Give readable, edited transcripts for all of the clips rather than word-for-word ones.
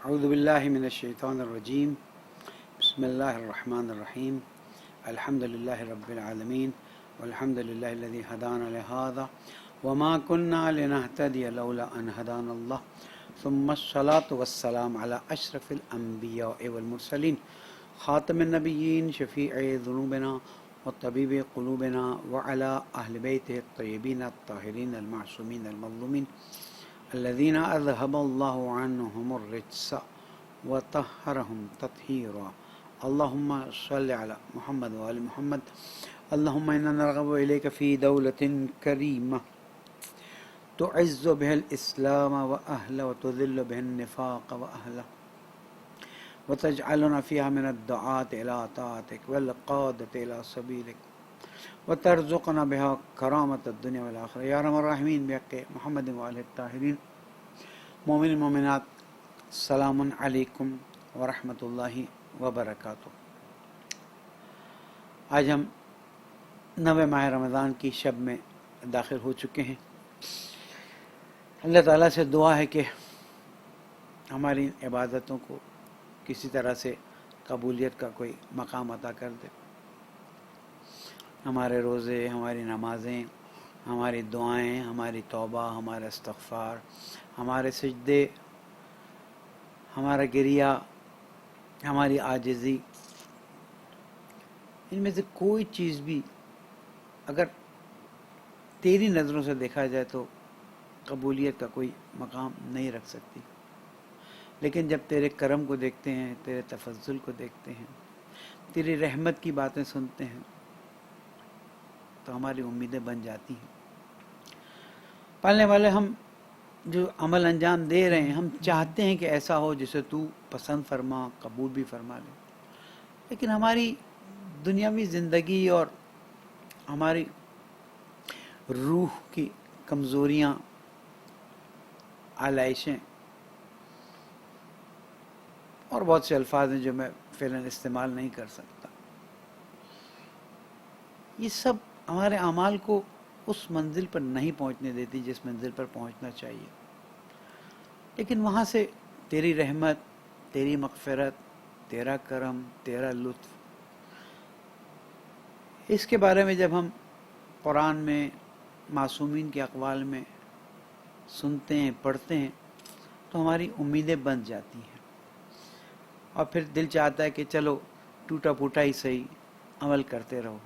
اعوذ باللہ من الشیطان الرجیم بسم اللہ الرحمن الرحیم الحمد للہ رب العالمین والحمد للہ الذی ہدانا لہذا وما كنا لنهتدی لولا ان ہدانا اللہ ثم الصلاة والسلام علی اشرف الانبیاء والمرسلین خاتم النبیین شفیع ذنوبنا وطبیب قلوبنا وعلی اہل بیتہ الطیبین الطاہرین المعصومین المظلومین الذين أذهب الله عنهم الرجس وطهرهم تطهيرا اللهم صل على محمد وآل محمد اللهم إنا نرغب إليك في دولة كريمة تعز بها الإسلام وأهله وتذل بها النفاق وأهله وتجعلنا فيها من الدعاة إلى طاعتك والقادة إلى سبيلك وترزقنا بها کرامت الدنیا والآخرہ یا ارحم الراحمین بحق محمد وآلہ الطاہرین۔ مومن مومنات، السلام علیکم ورحمۃ اللہ وبرکاتہ۔ آج ہم 9 ماہ رمضان کی شب میں داخل ہو چکے ہیں۔ اللہ تعالیٰ سے دعا ہے کہ ہماری عبادتوں کو کسی طرح سے قبولیت کا کوئی مقام عطا کر دے۔ ہمارے روزے، ہماری نمازیں، ہماری دعائیں، ہماری توبہ، ہمارا استغفار، ہمارے سجدے، ہمارا گریہ، ہماری عاجزی، ان میں سے کوئی چیز بھی اگر تیری نظروں سے دیکھا جائے تو قبولیت کا کوئی مقام نہیں رکھ سکتی، لیکن جب تیرے کرم کو دیکھتے ہیں، تیرے تفضل کو دیکھتے ہیں، تیری رحمت کی باتیں سنتے ہیں تو ہماری امیدیں بن جاتی ہیں۔ پالنے والے، ہم جو عمل انجام دے رہے ہیں ہم چاہتے ہیں کہ ایسا ہو جسے تو پسند فرما، قبول بھی فرما لے، لیکن ہماری دنیاوی زندگی اور ہماری روح کی کمزوریاں، آلائشیں اور بہت سے الفاظ ہیں جو میں فعلاً استعمال نہیں کر سکتا، یہ سب ہمارے اعمال کو اس منزل پر نہیں پہنچنے دیتی جس منزل پر پہنچنا چاہیے۔ لیکن وہاں سے تیری رحمت، تیری مغفرت، تیرا کرم، تیرا لطف، اس کے بارے میں جب ہم قرآن میں، معصومین کے اقوال میں سنتے ہیں، پڑھتے ہیں تو ہماری امیدیں بن جاتی ہیں، اور پھر دل چاہتا ہے کہ چلو ٹوٹا پھوٹا ہی صحیح عمل کرتے رہو،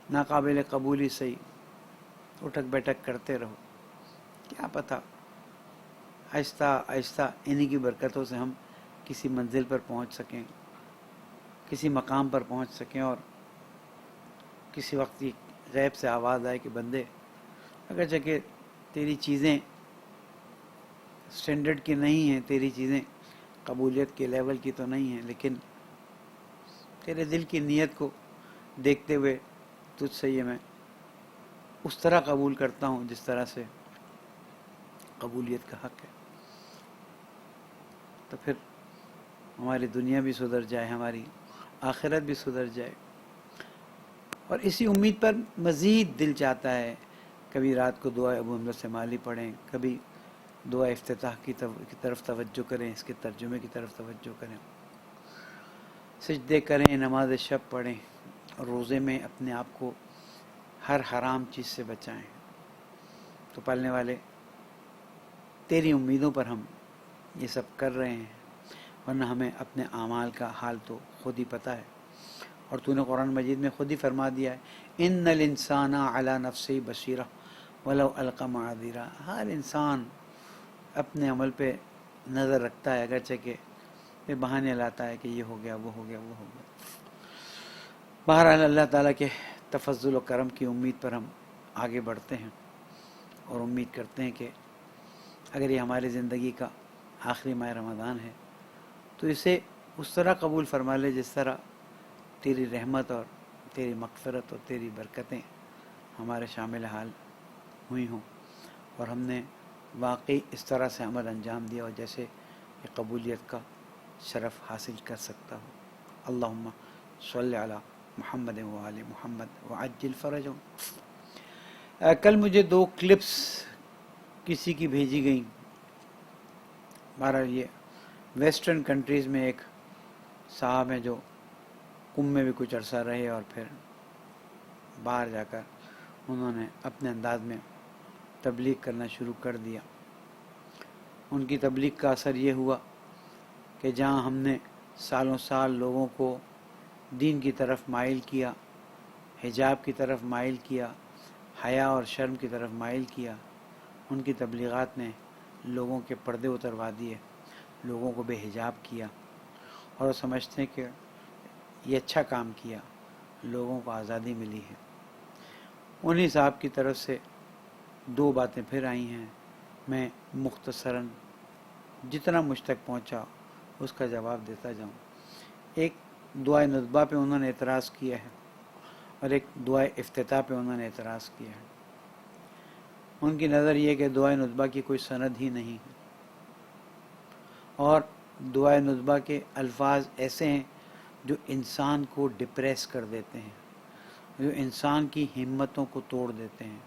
ناقابل قبولی صحیح اٹھک بیٹھک کرتے رہو، کیا پتہ آہستہ آہستہ انہی کی برکتوں سے ہم کسی منزل پر پہنچ سکیں، کسی مقام پر پہنچ سکیں، اور کسی وقت یہ غیب سے آواز آئے کہ بندے، اگرچہ کہ تیری چیزیں سٹینڈرڈ کی نہیں ہیں، تیری چیزیں قبولیت کے لیول کی تو نہیں ہیں، لیکن تیرے دل کی نیت کو دیکھتے ہوئے تجھ سے یہ میں اس طرح قبول کرتا ہوں جس طرح سے قبولیت کا حق ہے۔ تو پھر ہماری دنیا بھی سدھر جائے، ہماری آخرت بھی سدھر جائے، اور اسی امید پر مزید دل چاہتا ہے کبھی رات کو دعا ابو حمزہ سمالی پڑھیں، کبھی دعا افتتاح کی طرف توجہ کریں، اس کے ترجمے کی طرف توجہ کریں، سجدے کریں، نماز شب پڑھیں، اور روزے میں اپنے آپ کو ہر حرام چیز سے بچائیں۔ تو پالنے والے، تیری امیدوں پر ہم یہ سب کر رہے ہیں، ورنہ ہمیں اپنے اعمال کا حال تو خود ہی پتہ ہے، اور تو نے قرآن مجید میں خود ہی فرما دیا ہے ان الانسان علی نفسہ بصیرہ ولو القی معاذیرہ، ہر انسان اپنے عمل پہ نظر رکھتا ہے، اگرچہ کہ یہ بہانے لاتا ہے کہ یہ ہو گیا، وہ ہو گیا، وہ ہو گیا۔ بہرحال اللہ تعالیٰ کے تفضل و کرم کی امید پر ہم آگے بڑھتے ہیں، اور امید کرتے ہیں کہ اگر یہ ہماری زندگی کا آخری ماہ رمضان ہے تو اسے اس طرح قبول فرما لے جس طرح تیری رحمت اور تیری مغفرت اور تیری برکتیں ہمارے شامل حال ہوئی ہوں، اور ہم نے واقعی اس طرح سے عمل انجام دیا اور جیسے یہ قبولیت کا شرف حاصل کر سکتا ہو۔ اللہم صلی علی محمد وآل محمد وعجل فرجہم۔ کل مجھے 2 کلپس کسی کی بھیجی گئیں، بہرحال یہ ویسٹرن کنٹریز میں ایک صاحب ہیں جو قم میں بھی کچھ عرصہ رہے اور پھر باہر جا کر انہوں نے اپنے انداز میں تبلیغ کرنا شروع کر دیا. ان کی تبلیغ کا اثر یہ ہوا کہ جہاں ہم نے سالوں سال لوگوں کو دین کی طرف مائل کیا، حجاب کی طرف مائل کیا، حیا اور شرم کی طرف مائل کیا، ان کی تبلیغات نے لوگوں کے پردے اتروا دیے، لوگوں کو بے حجاب کیا، اور وہ سمجھتے ہیں کہ یہ اچھا کام کیا، لوگوں کو آزادی ملی ہے. انہی صاحب کی طرف سے 2 باتیں پھر آئی ہیں. میں مختصراً جتنا مجھ تک پہنچا اس کا جواب دیتا جاؤں. ایک دعائے ندبہ پہ انہوں نے اعتراض کیا ہے اور ایک دعائے افتتاح پہ انہوں نے اعتراض کیا ہے. ان کی نظر یہ کہ دعائے ندبہ کی کوئی سند ہی نہیں ہے اور دعائے ندبہ کے الفاظ ایسے ہیں جو انسان کو ڈپریس کر دیتے ہیں، جو انسان کی ہمتوں کو توڑ دیتے ہیں،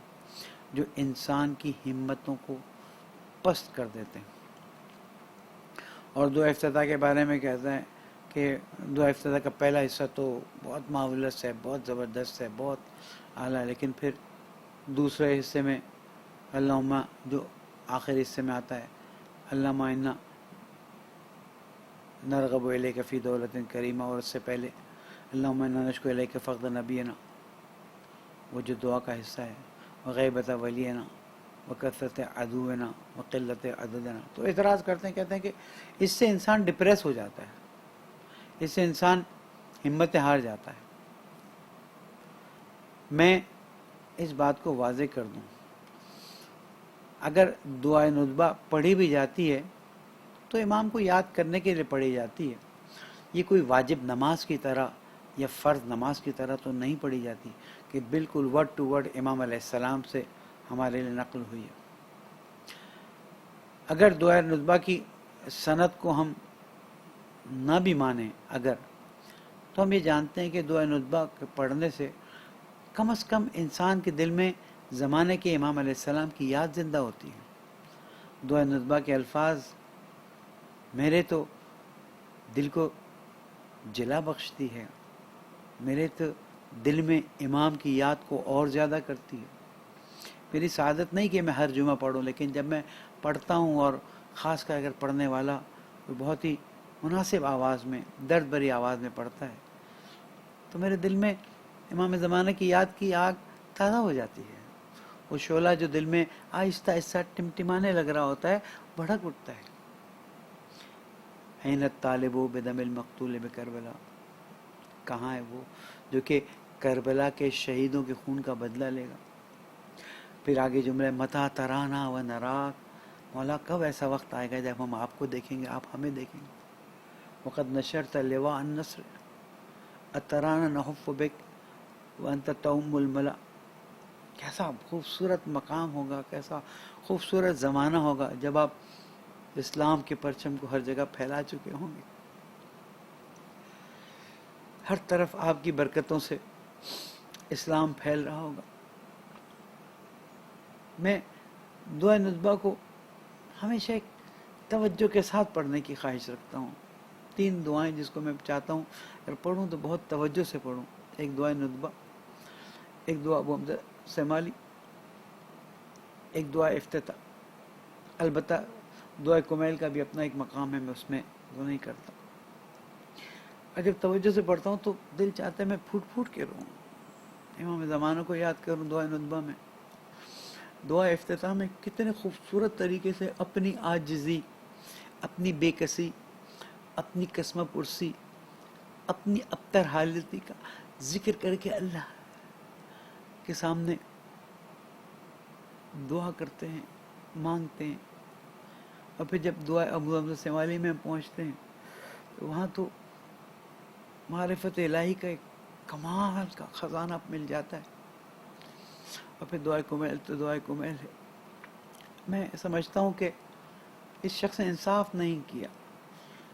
جو انسان کی ہمتوں کو پست کر دیتے ہیں. اور دعا افتتاح کے بارے میں کہتا ہے کہ دعا افتتاح کا پہلا حصہ تو بہت معولس ہے، بہت زبردست ہے، بہت اعلیٰ، لیکن پھر دوسرے حصے میں اللہم، جو آخر حصے میں آتا ہے، اللہم انا نرغب الیک فی دولت کریمہ، اور اس سے پہلے اللہم انا نشکو الیک فقد نبینا، وہ جو دعا کا حصہ ہے، وغیبت ولینا وکثرت عدونا وقلت عددنا. تو اعتراض کرتے ہیں، کہتے ہیں کہ اس سے انسان ڈپریس ہو جاتا ہے، اس سے انسان ہمت ہار جاتا ہے. میں اس بات کو واضح کر دوں، اگر دعائے ندبہ پڑھی بھی جاتی ہے تو امام کو یاد کرنے کے لیے پڑھی جاتی ہے، یہ کوئی واجب نماز کی طرح یا فرض نماز کی طرح تو نہیں پڑھی جاتی کہ بالکل ورڈ ٹو ورڈ امام علیہ السلام سے ہمارے لیے نقل ہوئی ہے. اگر دعائے ندبہ کی سند کو ہم نہ بھی مانیں اگر، تو ہم یہ جانتے ہیں کہ دعائے ندبہ کے پڑھنے سے کم از کم انسان کے دل میں زمانے کے امام علیہ السلام کی یاد زندہ ہوتی ہے. دعائے ندبہ کے الفاظ میرے تو دل کو جلا بخشتی ہے، میرے تو دل میں امام کی یاد کو اور زیادہ کرتی ہے. میری سعادت نہیں کہ میں ہر جمعہ پڑھوں، لیکن جب میں پڑھتا ہوں اور خاص کر اگر پڑھنے والا کوئی بہت ہی مناسب آواز میں، درد بھری آواز میں پڑھتا ہے، تو میرے دل میں امام زمانہ کی یاد کی آگ تازہ ہو جاتی ہے. وہ شعلہ جو دل میں آہستہ آہستہ ٹمٹمانے لگ رہا ہوتا ہے، بھڑک اٹھتا ہے. این الطالب بدم المقتول بکربلا، کہاں ہے وہ جو کہ کربلا کے شہیدوں کے خون کا بدلہ لے گا. پھر آگے جملہ متا ترانا و نراک، مولا کب ایسا وقت آئے گا جب ہم آپ کو دیکھیں گے، آپ ہمیں دیکھیں گے. وقد نشرت لواء النصر اترانا نحف بک وانت توم الملا. کیسا خوبصورت مقام ہوگا، کیسا خوبصورت زمانہ ہوگا جب آپ اسلام کے پرچم کو ہر جگہ پھیلا چکے ہوں گے. ہر طرف آپ کی برکتوں سے اسلام پھیل رہا ہوگا. میں دعائے ندبہ کو ہمیشہ ایک توجہ کے ساتھ پڑھنے کی خواہش رکھتا ہوں. 3 دعائیں جس کو میں چاہتا ہوں اگر پڑھوں تو بہت توجہ سے پڑھوں. ایک دعائے ندبہ، ایک دعا ابو حمزہ سیمالی، ایک دعا افتتاح. البتہ دعا کمیل کا بھی اپنا ایک مقام ہے، میں اس میں وہ نہیں کرتا. اگر توجہ سے پڑھتا ہوں تو دل چاہتا ہے میں پھوٹ پھوٹ کے رہوں، امام زمانہ کو یاد کروں. دعا ندبہ میں، دعا افتتاح میں کتنے خوبصورت طریقے سے اپنی عاجزی، اپنی بے کسی، اپنی قسمہ پرسی، اپنی ابتر حالتی کا ذکر کر کے اللہ کے سامنے دعا کرتے ہیں، مانگتے ہیں. اور پھر جب دعا ابو حمزہ سیمالی میں پہنچتے ہیں تو وہاں تو معرفت الہی کا ایک کمال کا خزانہ مل جاتا ہے. اور پھر دعائے کمیل تو دعائے کمیل ہے. میں سمجھتا ہوں کہ اس شخص نے انصاف نہیں کیا.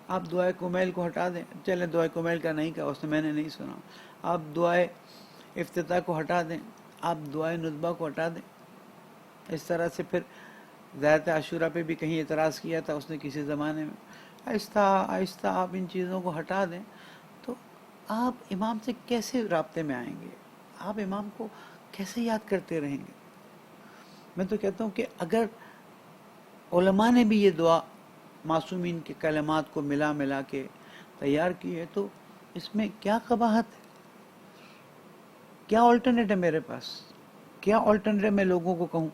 آپ دعائے کمیل کو ہٹا دیں، چلیں دعائے کمیل کا نہیں کہا، اس نے میں نے نہیں سنا. آپ دعائے افتتاح کو ہٹا دیں، آپ دعائے ندبہ کو ہٹا دیں. اس طرح سے پھر زیارت عاشورہ پہ بھی کہیں اعتراض کیا تھا اس نے کسی زمانے میں، آہستہ آہستہ آپ ان چیزوں کو ہٹا دیں تو آپ امام سے کیسے رابطے میں آئیں گے، آپ امام کو کیسے یاد کرتے رہیں گے؟ میں تو کہتا ہوں کہ اگر علماء نے بھی یہ دعا معصومین کے کلمات کو ملا ملا کے تیار کی ہے تو اس میں کیا قباحت ہے؟ کیا آلٹرنیٹ ہے میرے پاس؟ کیا آلٹرنیٹ میں لوگوں کو کہوں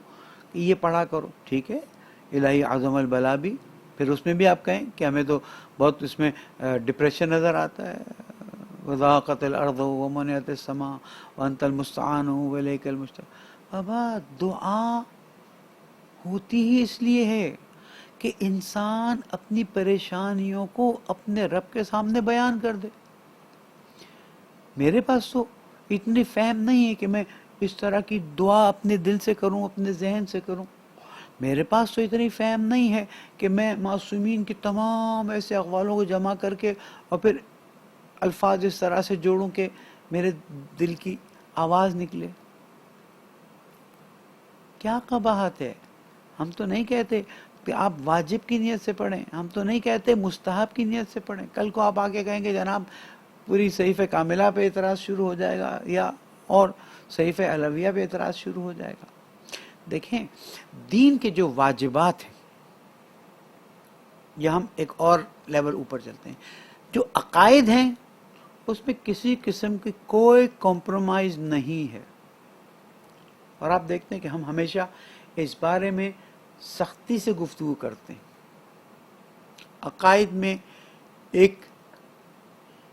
کہ یہ پڑھا کرو؟ ٹھیک ہے، الہی اعظم البلا بھی، پھر اس میں بھی آپ کہیں کہ ہمیں تو بہت اس میں ڈپریشن نظر آتا ہے، وضاقت الارض ومنعت السماء وانت المستعان والیک المستعان۔ بابا دعا ہوتی ہی اس لیے ہے کہ انسان اپنی پریشانیوں کو اپنے رب کے سامنے بیان کر دے۔ میرے پاس تو اتنی فہم نہیں ہے کہ میں اس طرح کی دعا اپنے دل سے کروں، اپنے ذہن سے کروں۔ میرے پاس تو اتنی فہم نہیں ہے کہ میں معصومین کی تمام ایسے اقوالوں کو جمع کر کے اور پھر الفاظ اس طرح سے جوڑوں کہ میرے دل کی آواز نکلے۔ کیا قباحت ہے؟ ہم تو نہیں کہتے کہ آپ واجب کی نیت سے پڑھیں، ہم تو نہیں کہتے مستحب کی نیت سے پڑھیں۔ کل کو آپ آگے کہیں گے جناب پوری صحیفہ کاملہ پہ اعتراض شروع ہو جائے گا یا اور صحیفہ علویہ پہ اعتراض شروع ہو جائے گا۔ دیکھیں دین کے جو واجبات ہیں، یا ہم ایک اور لیول اوپر چلتے ہیں، جو عقائد ہیں اس میں کسی قسم کی کوئی کمپرومائز نہیں ہے، اور آپ دیکھتے ہیں کہ ہم ہمیشہ اس بارے میں سختی سے گفتگو کرتے ہیں۔ عقائد میں ایک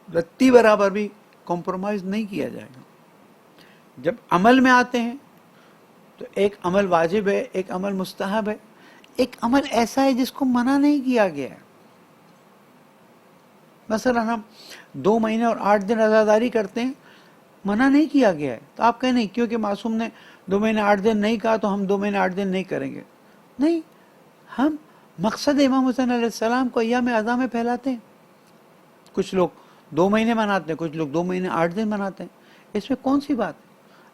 رتی برابر بھی کمپرومائز نہیں کیا جائے گا۔ جب عمل میں آتے ہیں تو ایک عمل واجب ہے، ایک عمل مستحب ہے، ایک عمل ایسا ہے جس کو منع نہیں کیا گیا ہے۔ مثلا ہم 2 مہینے اور 8 دن عزاداری کرتے ہیں، منع نہیں کیا گیا ہے، تو آپ کہیں نہیں کیونکہ معصوم نے 2 مہینے 8 دن نہیں کہا تو ہم 2 مہینے 8 دن نہیں کریں گے۔ نہیں، ہم مقصد امام حسین علیہ السلام کو ایام اعظام میں پھیلاتے ہیں۔ کچھ لوگ 2 مہینے مناتے ہیں، کچھ لوگ 2 مہینے 8 دن مناتے ہیں، اس میں کون سی بات ہے؟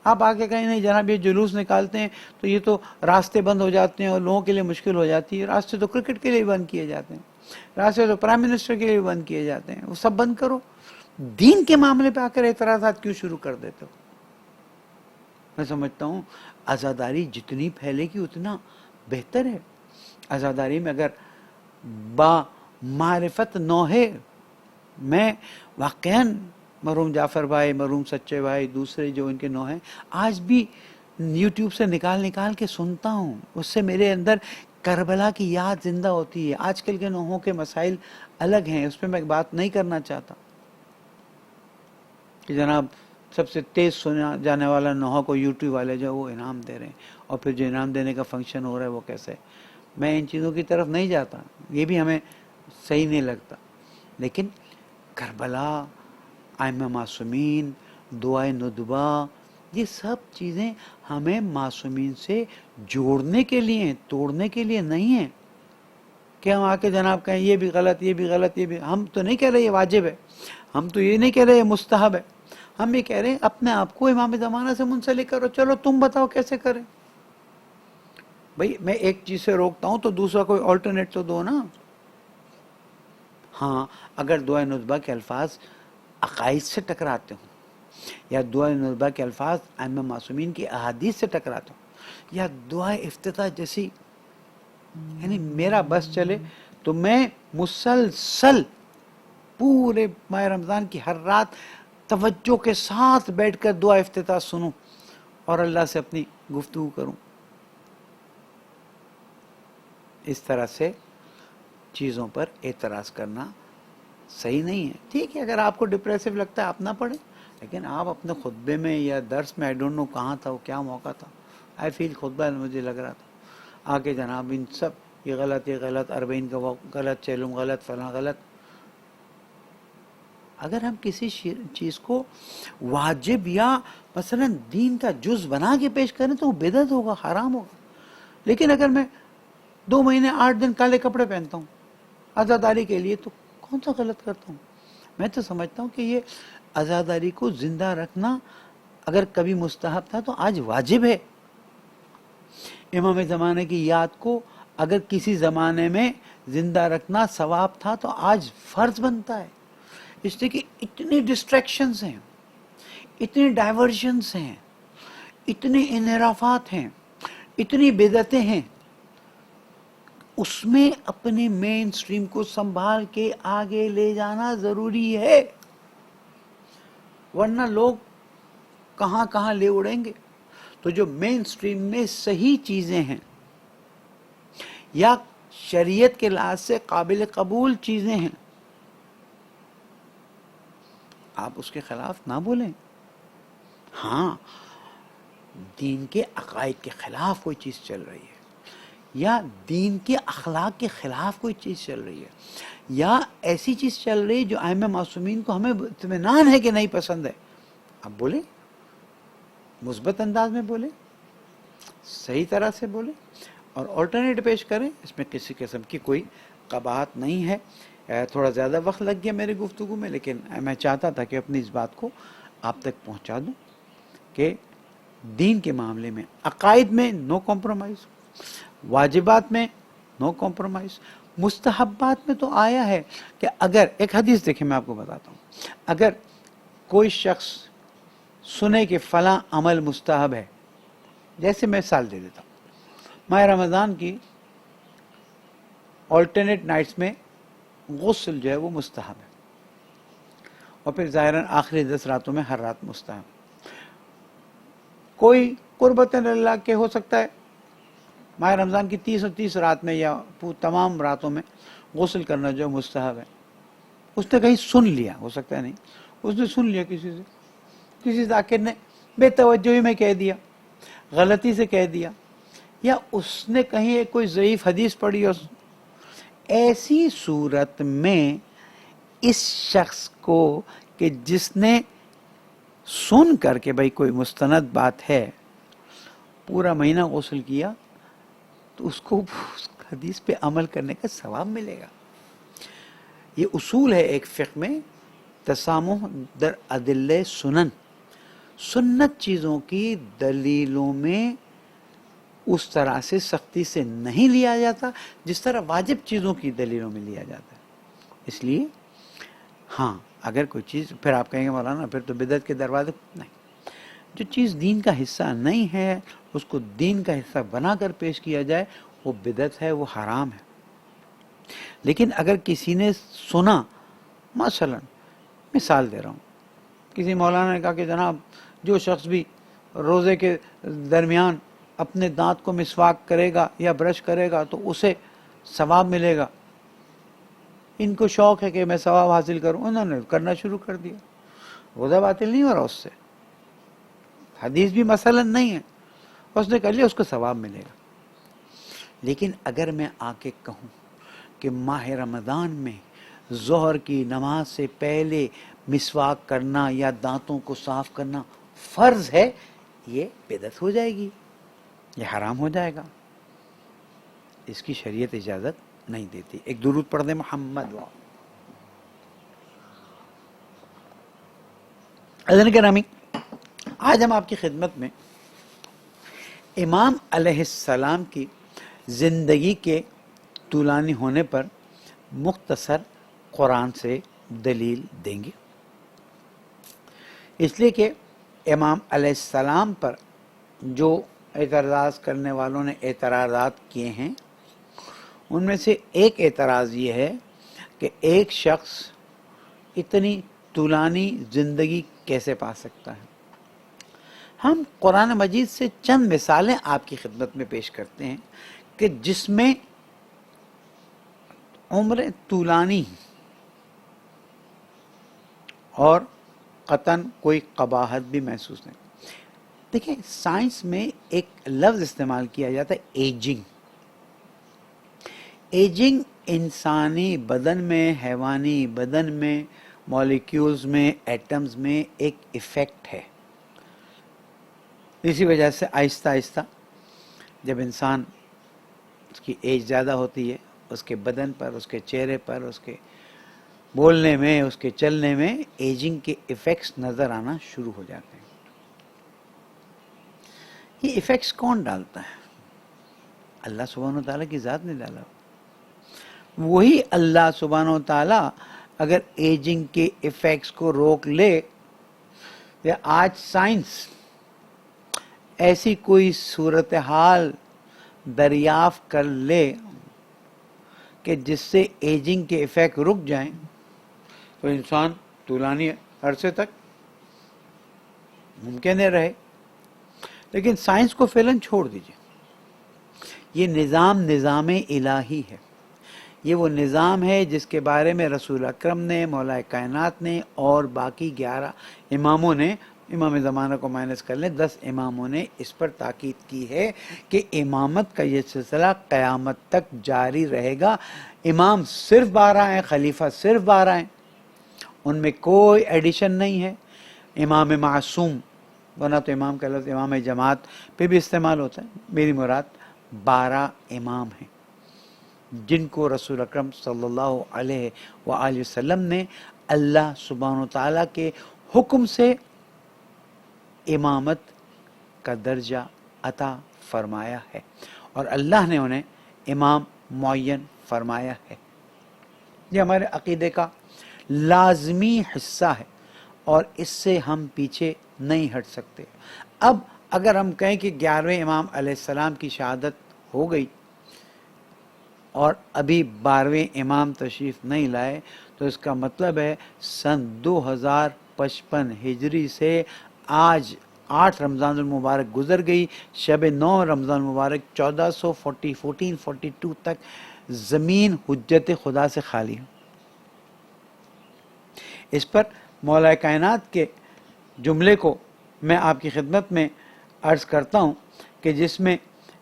آپ آگے کہیں نہیں جناب یہ جلوس نکالتے ہیں تو یہ تو راستے بند ہو جاتے ہیں اور لوگوں کے لیے مشکل ہو جاتی ہے۔ راستے تو کرکٹ کے لیے بند کیے جاتے ہیں، راستے تو پرائم منسٹر کے لیے بند کیے جاتے ہیں، وہ سب بند کرو۔ دین کے معاملے پہ آ کر اعتراضات کیوں شروع کر دیتے ہو؟ میں سمجھتا ہوں عزاداری جتنی پھیلے گی اتنا بہتر ہے۔ عزاداری میں اگر با معرفت نوحے، میں واقعاً مرحوم جعفر بھائی، مرحوم سچے بھائی، دوسرے جو ان کے نوح ہیں، آج بھی یوٹیوب سے نکال نکال کے سنتا ہوں، اس سے میرے اندر کربلا کی یاد زندہ ہوتی ہے۔ آج کل کے نوحوں کے مسائل الگ ہیں، اس پہ میں بات نہیں کرنا چاہتا کہ جناب سب سے تیز سنا جانے والا نوحہ کو یوٹیوب والے جو وہ انعام دے رہے ہیں، اور پھر جو انعام دینے کا فنکشن ہو رہا ہے وہ کیسے۔ میں ان چیزوں کی طرف نہیں جاتا، یہ بھی ہمیں صحیح نہیں لگتا، لیکن کربلا، ائمہ معصومین، دعائے ندبہ، یہ سب چیزیں ہمیں معصومین سے جوڑنے کے لیے ہیں، توڑنے کے لیے نہیں ہیں کہ ہم آ کے جناب کہیں یہ بھی غلط، یہ بھی غلط، یہ بھی۔ ہم تو نہیں کہہ رہے یہ واجب ہے، ہم تو یہ نہیں کہہ رہے یہ مستحب ہے، ہم یہ کہہ رہے ہیں اپنے آپ کو امام زمانہ سے منسلک کرو، چلو تم بتاؤ کیسے کریں۔ بھئی میں ایک چیز سے روکتا ہوں تو دوسرا کوئی آلٹرنیٹ تو دو نا۔ ہاں اگر دعائے ندبہ کے الفاظ عقائد سے ٹکراتے ہوں، یا دعائے ندبہ کے الفاظ ائمہ معصومین کی احادیث سے ٹکراتے ہوں، یا دعائے افتتاح جیسی، یعنی میرا بس چلے تو میں مسلسل پورے ماہ رمضان کی ہر رات توجہ کے ساتھ بیٹھ کر دعا افتتاح سنوں اور اللہ سے اپنی گفتگو کروں۔ اس طرح سے چیزوں پر اعتراض کرنا صحیح نہیں ہے۔ ٹھیک ہے، اگر آپ کو ڈپریسو لگتا ہے آپ نہ پڑھیں، لیکن آپ اپنے خطبے میں یا درس میں، آئی ڈونٹ نو کہاں تھا وہ، کیا موقع تھا، آئی فیل خطبہ مجھے لگ رہا تھا، آگے جناب ان سب یہ غلط، یہ غلط، 40 کا وقت غلط، چہلم غلط، فلاں غلط۔ اگر ہم کسی چیز کو واجب یا مثلا دین کا جز بنا کے پیش کریں تو وہ بدعت ہوگا، حرام ہوگا۔ لیکن اگر میں 2 مہینے 8 دن کالے کپڑے پہنتا ہوں عزاداری کے لیے تو کون سا غلط کرتا ہوں؟ میں تو سمجھتا ہوں کہ یہ عزاداری کو زندہ رکھنا اگر کبھی مستحب تھا تو آج واجب ہے۔ امام زمانے کی یاد کو اگر کسی زمانے میں زندہ رکھنا ثواب تھا تو آج فرض بنتا ہے، اس لیے کہ اتنی ڈسٹریکشنز ہیں، اتنی ڈائیورژنز ہیں، اتنے انحرافات ہیں، اتنی بدعتیں ہیں، اس میں اپنے مین سٹریم کو سنبھال کے آگے لے جانا ضروری ہے، ورنہ لوگ کہاں کہاں لے اڑیں گے۔ تو جو مین سٹریم میں صحیح چیزیں ہیں یا شریعت کے لحاظ سے قابل قبول چیزیں ہیں، آپ اس کے خلاف نہ بولیں۔ ہاں، دین کے عقائد کے خلاف کوئی چیز چل رہی ہے یا دین کے اخلاق کے خلاف کوئی چیز چل رہی ہے یا ایسی چیز چل رہی ہے جو ائمہ معصومین کو ہمیں اطمینان ہے کہ نہیں پسند ہے، آپ بولیں، مثبت انداز میں بولیں، صحیح طرح سے بولیں اور آلٹرنیٹ پیش کریں، اس میں کسی قسم کی کوئی قباحت نہیں ہے۔ تھوڑا زیادہ وقت لگ گیا میری گفتگو میں، لیکن میں چاہتا تھا کہ اپنی اس بات کو آپ تک پہنچا دوں کہ دین کے معاملے میں عقائد میں نو کمپرومائز، واجبات میں نو کمپرومائز، مستحبات میں تو آیا ہے کہ اگر ایک حدیث دیکھیں، میں آپ کو بتاتا ہوں، اگر کوئی شخص سنے کہ فلاں عمل مستحب ہے، جیسے میں مثال دے دیتا ہوں، ماہ رمضان کی آلٹرنیٹ نائٹس میں غسل جو ہے وہ مستحب ہے، اور پھر ظاہراً آخری 10 راتوں میں ہر رات مستحب۔ کوئی قربت اللہ کے ہو سکتا ہے ماہ رمضان کی 30 رات میں یا تمام راتوں میں غسل کرنا جو مستحب ہے، اس نے کہیں سن لیا، ہو سکتا ہے نہیں، اس نے سن لیا کسی سے، کسی ذاکر نے بے توجہی میں کہہ دیا، غلطی سے کہہ دیا، یا اس نے کہیں کوئی ضعیف حدیث پڑھی، اور ایسی صورت میں اس شخص کو کہ جس نے سن کر کے بھئی کوئی مستند بات ہے پورا مہینہ غسل کیا، تو اس کو اس حدیث پہ عمل کرنے کا ثواب ملے گا۔ یہ اصول ہے ایک فقہ میں، تسامح در ادلہ سنن، سنت چیزوں کی دلیلوں میں اس طرح سے سختی سے نہیں لیا جاتا جس طرح واجب چیزوں کی دلیلوں میں لیا جاتا ہے۔ اس لیے ہاں، اگر کوئی چیز، پھر آپ کہیں گے مولانا پھر تو بدعت کے دروازے، نہیں، جو چیز دین کا حصہ نہیں ہے اس کو دین کا حصہ بنا کر پیش کیا جائے، وہ بدعت ہے، وہ حرام ہے۔ لیکن اگر کسی نے سنا، مثلا مثال دے رہا ہوں، کسی مولانا نے کہا کہ جناب جو شخص بھی روزے کے درمیان اپنے دانت کو مسواک کرے گا یا برش کرے گا تو اسے ثواب ملے گا، ان کو شوق ہے کہ میں ثواب حاصل کروں، انہوں نے کرنا شروع کر دیا، روزہ باطل نہیں ہو رہا اس سے، حدیث بھی مثلا نہیں ہے، اس نے کر لیا، اس کو ثواب ملے گا۔ لیکن اگر میں آ کے کہوں کہ ماہ رمضان میں ظہر کی نماز سے پہلے مسواک کرنا یا دانتوں کو صاف کرنا فرض ہے، یہ بدعت ہو جائے گی، یہ حرام ہو جائے گا، اس کی شریعت اجازت نہیں دیتی۔ ایک درود پڑھ دیں محمد وا۔ حضرت گرامی، آج ہم آپ کی خدمت میں امام علیہ السلام کی زندگی کے طولانی ہونے پر مختصر قرآن سے دلیل دیں گے، اس لیے کہ امام علیہ السلام پر جو اعتراض کرنے والوں نے اعتراضات کیے ہیں، ان میں سے ایک اعتراض یہ ہے کہ ایک شخص اتنی طولانی زندگی کیسے پا سکتا ہے۔ ہم قرآن مجید سے چند مثالیں آپ کی خدمت میں پیش کرتے ہیں کہ جس میں عمر طولانی اور قطعاً کوئی قباحت بھی محسوس نہیں۔ دیکھیں، سائنس میں ایک لفظ استعمال کیا جاتا ہے ایجنگ۔ ایجنگ انسانی بدن میں، حیوانی بدن میں، مالیکیولز میں، ایٹمز میں ایک ایفیکٹ ہے۔ اسی وجہ سے آہستہ آہستہ جب انسان اس کی ایج زیادہ ہوتی ہے، اس کے بدن پر، اس کے چہرے پر، اس کے بولنے میں، اس کے چلنے میں ایجنگ کے ایفیکٹس نظر آنا شروع ہو جاتے ہیں۔ یہ ایفیکٹس کون ڈالتا ہے؟ اللہ سبحانہ و تعالیٰ کی ذات نے ڈالا۔ وہی اللہ سبحانہ و تعالیٰ اگر ایجنگ کے ایفیکٹس کو روک لے، یا آج سائنس ایسی کوئی صورتحال دریافت کر لے کہ جس سے ایجنگ کے ایفیکٹ رک جائیں، تو انسان طولانی عرصے تک ممکن ہے رہے. لیکن سائنس کو فعلاً چھوڑ دیجیے. یہ نظام الہی ہے. یہ وہ نظام ہے جس کے بارے میں رسول اکرم نے، مولا کائنات نے اور باقی 11 اماموں نے، امام زمانہ کو مائنس کر لیں، 10 اماموں نے اس پر تاکید کی ہے کہ امامت کا یہ سلسلہ قیامت تک جاری رہے گا. امام صرف 12 ہیں، خلیفہ صرف 12 ہیں، ان میں کوئی ایڈیشن نہیں ہے. امام معصوم، ورنہ تو امام کا لفظ امام جماعت پہ بھی استعمال ہوتا ہے. میری مراد 12 امام ہیں جن کو رسول اکرم صلی اللہ علیہ وآلہ وسلم نے اللہ سبحانہ وتعالیٰ کے حکم سے امامت کا درجہ عطا فرمایا ہے، اور اللہ نے انہیں امام معین فرمایا ہے. یہ ہمارے عقیدے کا لازمی حصہ ہے اور اس سے ہم پیچھے نہیں ہٹ سکتے. اب اگر ہم کہیں کہ 11ویں امام علیہ السلام کی شہادت ہو گئی اور ابھی 12ویں امام تشریف نہیں لائے، تو اس کا مطلب ہے سن 2055 ہجری سے آج 8 رمضان المبارک گزر گئی. شب 9 رمضان المبارک 1442 تک زمین حجت خدا سے خالی ہے. اس پر مولا کائنات کے جملے کو میں آپ کی خدمت میں عرض کرتا ہوں کہ جس میں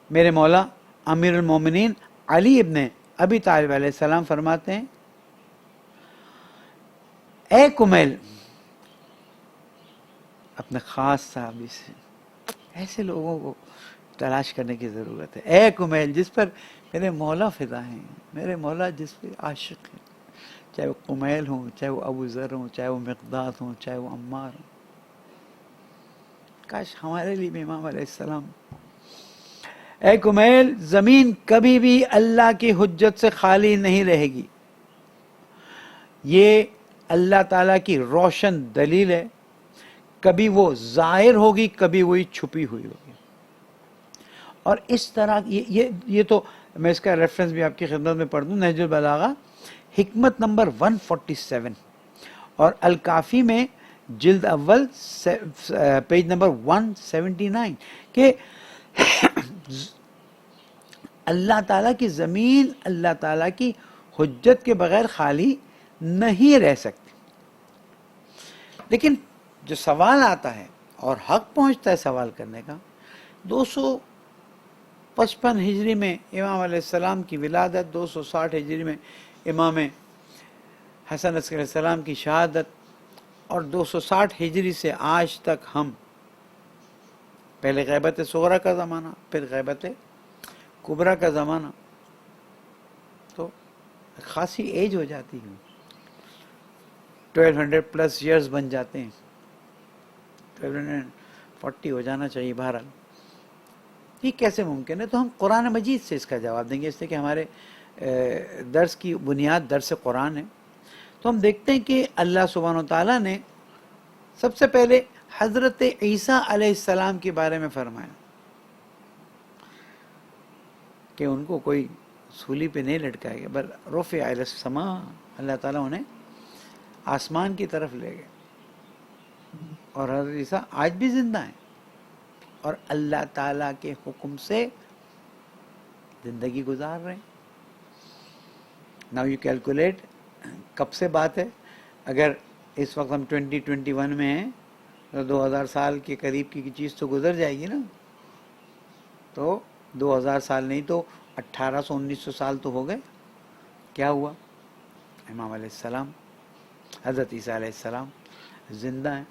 میرے مولا امیر المومنین علی ابن ابی طالب علیہ السلام فرماتے ہیں، اے کمیل، اپنے خاص صحابی سے، ایسے لوگوں کو تلاش کرنے کی ضرورت ہے. اے کمیل جس پر میرے مولا فدا ہیں، میرے مولا جس پہ عاشق ہیں، چاہے وہ کمیل ہوں، چاہے وہ ابو ذر ہوں، چاہے وہ مقداد ہوں، چاہے وہ عمار ہوں. کاش ہمارے لیے بھی امام علیہ السلام. اے کمیل، زمین کبھی بھی اللہ کی حجت سے خالی نہیں رہے گی. یہ اللہ تعالیٰ کی روشن دلیل ہے. کبھی وہ ظاہر ہوگی، کبھی وہی چھپی ہوئی ہوگی. اور اس طرح یہ تو میں اس کا ریفرنس بھی آپ کی خدمت میں پڑھ دوں. نہج البلاغہ حکمت نمبر 147 اور الکافی میں جلد اول پیج نمبر 179 کہ اللہ تعالیٰ کی زمین اللہ تعالیٰ کی حجت کے بغیر خالی نہیں رہ سکتی. لیکن جو سوال آتا ہے اور حق پہنچتا ہے سوال کرنے کا، 255 ہجری میں امام علیہ السلام کی ولادت، 260 ہجری میں امام حسن علیہ السلام کی شہادت، اور 260 ہجری سے آج تک ہم پہلے غیبت صغرا کا زمانہ، پھر غیبت کبرا کا زمانہ، تو خاصی ایج ہو جاتی ہے. 1200 پلس ایئرز بن جاتے ہیں. 1240 ہو جانا چاہیے. بہرحال یہ کیسے ممکن ہے؟ تو ہم قرآن مجید سے اس کا جواب دیں گے، اس لیے کہ ہمارے درس کی بنیاد درس قرآن ہے. تو ہم دیکھتے ہیں کہ اللہ سبحانہ و تعالیٰ نے سب سے پہلے حضرت عیسیٰ علیہ السلام کے بارے میں فرمایا کہ ان کو کوئی سولی پہ نہیں لٹکایا گیا، بل رفع الی السماء، اللہ تعالیٰ انہیں آسمان کی طرف لے گئے. اور حضرت عیسیٰ آج بھی زندہ ہیں اور اللہ تعالیٰ کے حکم سے زندگی گزار رہے ہیں. ناؤ یو کیلکولیٹ کب سے بات ہے. اگر اس وقت ہم 2021 میں ہیں تو 2000 سال کے قریب کی چیز تو گزر جائے گی نا. تو 2000 سال نہیں تو 1800-1900 سال تو ہو گئے. کیا ہوا؟ امام علیہ السلام، حضرت عیسیٰ علیہ السلام زندہ ہیں.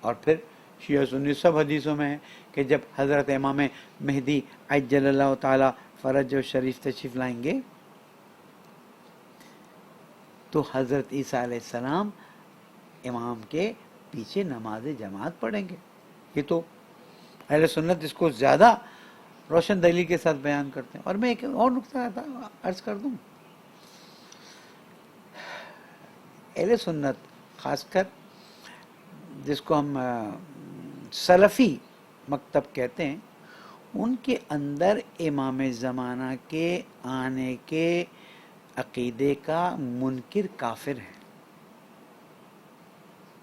اور پھر شیعہ سنی سب حدیثوں میں ہے کہ جب حضرت امام مہدی عجل اللہ تعالی فرج و شریف تشریف لائیں گے تو حضرت عیسیٰ علیہ السلام امام کے پیچھے نماز جماعت پڑھیں گے. یہ تو اہل سنت اس کو زیادہ روشن دلیل کے ساتھ بیان کرتے ہیں. اور میں ایک اور نقطہ عرض کر دوں اہل سنت خاص کر جس کو ہم سلفی مکتب کہتے ہیں، ان کے اندر امام زمانہ کے آنے کے عقیدے کا منکر کافر ہے.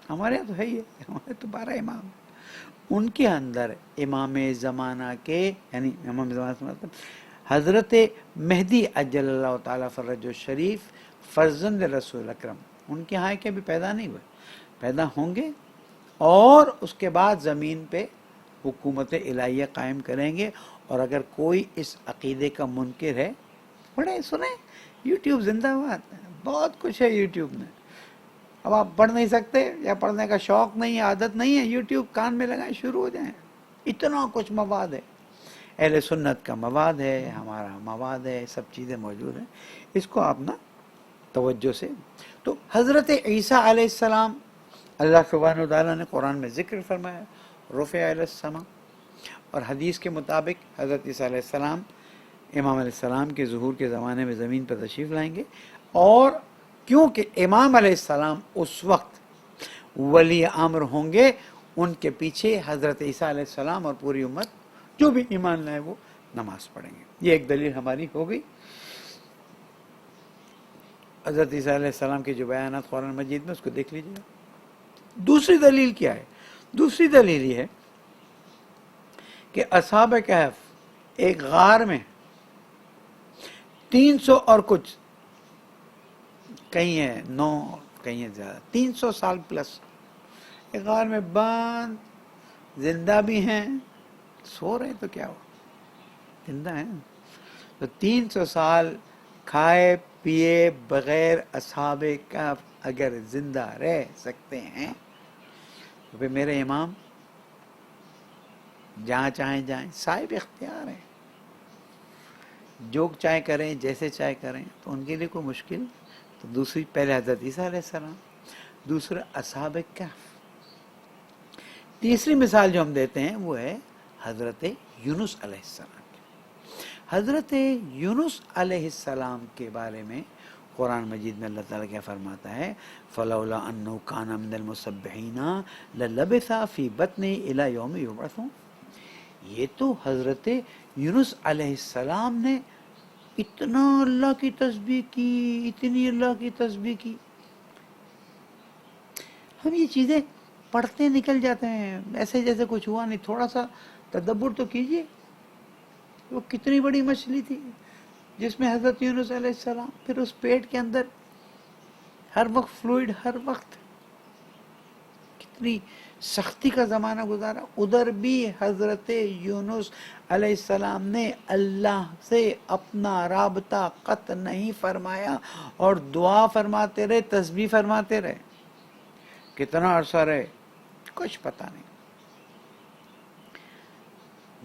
ہمارے یہاں تو ہے ہی ہے، ہمارے تو 12 امام ہیں. ان کے اندر امام زمانہ کے یعنی امام زمانہ سے مطلب حضرت مہدی اجل اللہ تعالیٰ فرج الشریف فرزند رسول اکرم، ان کے ہاں کے ابھی پیدا نہیں ہوئے، پیدا ہوں گے اور اس کے بعد زمین پہ حکومت الہیہ قائم کریں گے. اور اگر کوئی اس عقیدے کا منکر ہے، پڑھیں سنیں، یوٹیوب زندہ باد، بہت کچھ ہے یوٹیوب میں. اب آپ پڑھ نہیں سکتے یا پڑھنے کا شوق نہیں ہے، عادت نہیں ہے، یوٹیوب کان میں لگائیں، شروع ہو جائیں. اتنا کچھ مواد ہے، اہل سنت کا مواد ہے، ہمارا مواد ہے، سب چیزیں موجود ہیں. اس کو آپ نا توجہ سے. تو حضرت عیسیٰ علیہ السلام اللہ سبحانہ وتعالیٰ نے قرآن میں ذکر فرمایا، رفع الی السماء، اور حدیث کے مطابق حضرت عیسیٰ علیہ السلام امام علیہ السلام کے ظہور کے زمانے میں زمین پر تشریف لائیں گے. اور کیونکہ امام علیہ السلام اس وقت ولی امر ہوں گے، ان کے پیچھے حضرت عیسیٰ علیہ السلام اور پوری امت جو بھی ایمان لائے وہ نماز پڑھیں گے. یہ ایک دلیل ہماری ہو گئی. حضرت عیسیٰ علیہ السلام کے جو بیانات قرآن مجید میں، اس کو دیکھ لیجیے. دوسری دلیل کیا ہے؟ دوسری دلیل یہ ہے کہ اصحاب کہف ایک غار میں 300 اور کچھ، کہیں ہے 9 کہیں ہے زیادہ، 300 سال پلس ایک غار میں بند، زندہ بھی ہیں، سو رہے تو کیا ہو، زندہ ہیں. تو 300 سال کھائے پیے بغیر اصحاب کہف اگر زندہ رہ سکتے ہیں تو پھر میرے امام جہاں چاہیں جائیں، صاحب اختیار ہیں، جو چاہے کریں، جیسے چاہے کریں. تو ان کے لیے کوئی مشکل. تو دوسری، پہلے حضرت عیسیٰ علیہ السلام، دوسرا اصحاب کہف. تیسری مثال جو ہم دیتے ہیں وہ ہے حضرت یونس علیہ السلام. حضرت یونس علیہ السلام کے بارے میں قرآن مجید میں اللہ تعالیٰ کیا فرماتا ہے؟ فَلَوْلَا أَنَّهُ كَانَ مِنَ الْمُسَبِّحِينَ لَلَبِثَ فِي بَطْنِهِ إِلَى يَوْمِ يُبْعَثُونَ. یہ تو حضرت یونس علیہ السلام نے اتنا اللہ کی تسبیح کی، اتنی اللہ کی تسبیح کی. ہم یہ چیزیں پڑھتے نکل جاتے ہیں ایسے جیسے کچھ ہوا نہیں. تھوڑا سا تدبر تو کیجئے. وہ کتنی بڑی مچھلی تھی جس میں حضرت یونس علیہ السلام، پھر اس پیٹ کے اندر ہر وقت فلوئڈ، ہر وقت کتنی سختی کا زمانہ گزارا. ادھر بھی حضرت یونس علیہ السلام نے اللہ سے اپنا رابطہ قطع نہیں فرمایا اور دعا فرماتے رہے، تسبیح فرماتے رہے. کتنا عرصہ رہے کچھ پتہ نہیں.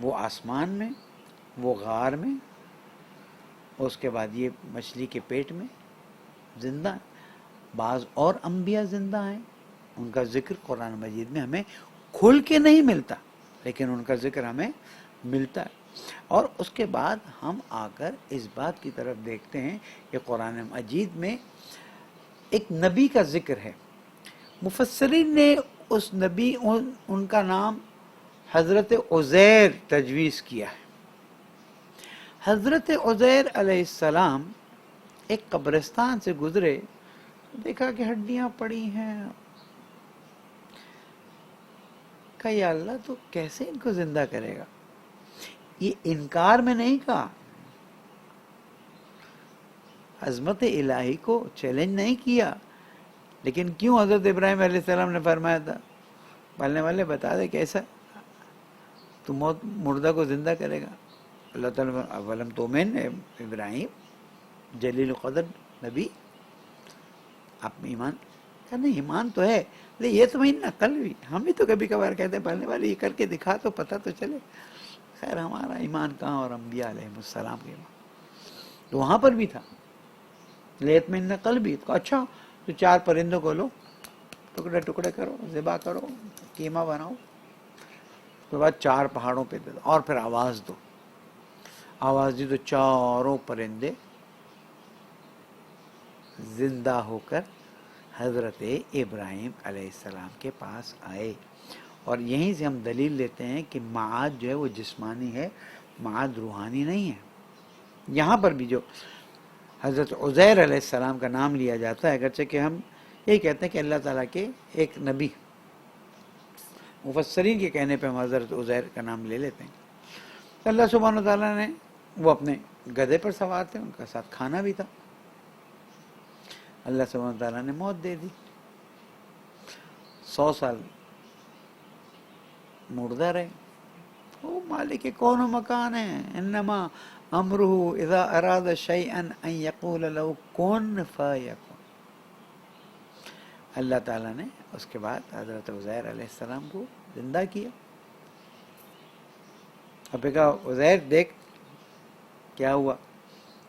وہ آسمان میں، وہ غار میں، اس کے بعد یہ مچھلی کے پیٹ میں زندہ. بعض اور انبیاء زندہ ہیں، ان کا ذکر قرآن مجید میں ہمیں کھل کے نہیں ملتا، لیکن ان کا ذکر ہمیں ملتا ہے. اور اس کے بعد ہم آ کر اس بات کی طرف دیکھتے ہیں کہ قرآن مجید میں ایک نبی کا ذکر ہے. مفسرین نے اس نبی ان کا نام حضرت عزیر تجویز کیا ہے. حضرت عزیر علیہ السلام ایک قبرستان سے گزرے، دیکھا کہ ہڈیاں پڑی ہیں. کہا یا اللہ تو کیسے ان کو زندہ کرے گا؟ یہ انکار میں نہیں کہا، عظمت الہی کو چیلنج نہیں کیا. لیکن کیوں حضرت ابراہیم علیہ السلام نے فرمایا تھا پالنے والے بتا دے کیسا تو مردہ کو زندہ کرے گا. اللہ تعالیٰ اولم تومن ابراہیم جلیل القدر نبی، آپ میں ایمان کہا نہیں، ایمان تو ہے لیکن یہ تو میں نقل بھی، ہم بھی تو کبھی کبھار کہتے ہیں پالنے والے یہ کر کے دکھا تو پتہ تو چلے. خیر ہمارا ایمان کہاں اور انبیاء علیہ السلام کے ایمان تو وہاں پر بھی تھا. لیت میں نقل بھی تو اچھا تو 4 پرندوں کو لو، ٹکڑے ٹکڑے کرو، ذبح کرو، قیمہ بناؤ، اس کے بعد 4 پہاڑوں پہ دے دو اور پھر آواز دو. آواز دی تو چاروں پرندے زندہ ہو کر حضرت ابراہیم علیہ السلام کے پاس آئے. اور یہیں سے ہم دلیل لیتے ہیں کہ معاد جو ہے وہ جسمانی ہے، معاد روحانی نہیں ہے. یہاں پر بھی جو حضرت عزیر علیہ السلام کا نام لیا جاتا ہے، اگرچہ کہ ہم یہی کہتے ہیں کہ اللہ تعالیٰ کے ایک نبی، مفسرین کے کہنے پہ ہم حضرت عزیر کا نام لے لیتے ہیں. تو اللہ سبحانہ وتعالیٰ نے، وہ اپنے گدھے پر سوار تھے، ان کا ساتھ کھانا بھی تھا، اللہ سبحانہ وتعالیٰ نے موت دے دی. 100 سال مردہ رہے. وہ مالک کون و مکان ہے، انما امرہ اذا اراد شیئا ان یقول له کن فیکن. اللہ تعالیٰ نے اس کے بعد حضرت عزیر علیہ السلام کو زندہ کیا. اب کہا عزیر دیکھ کیا ہوا،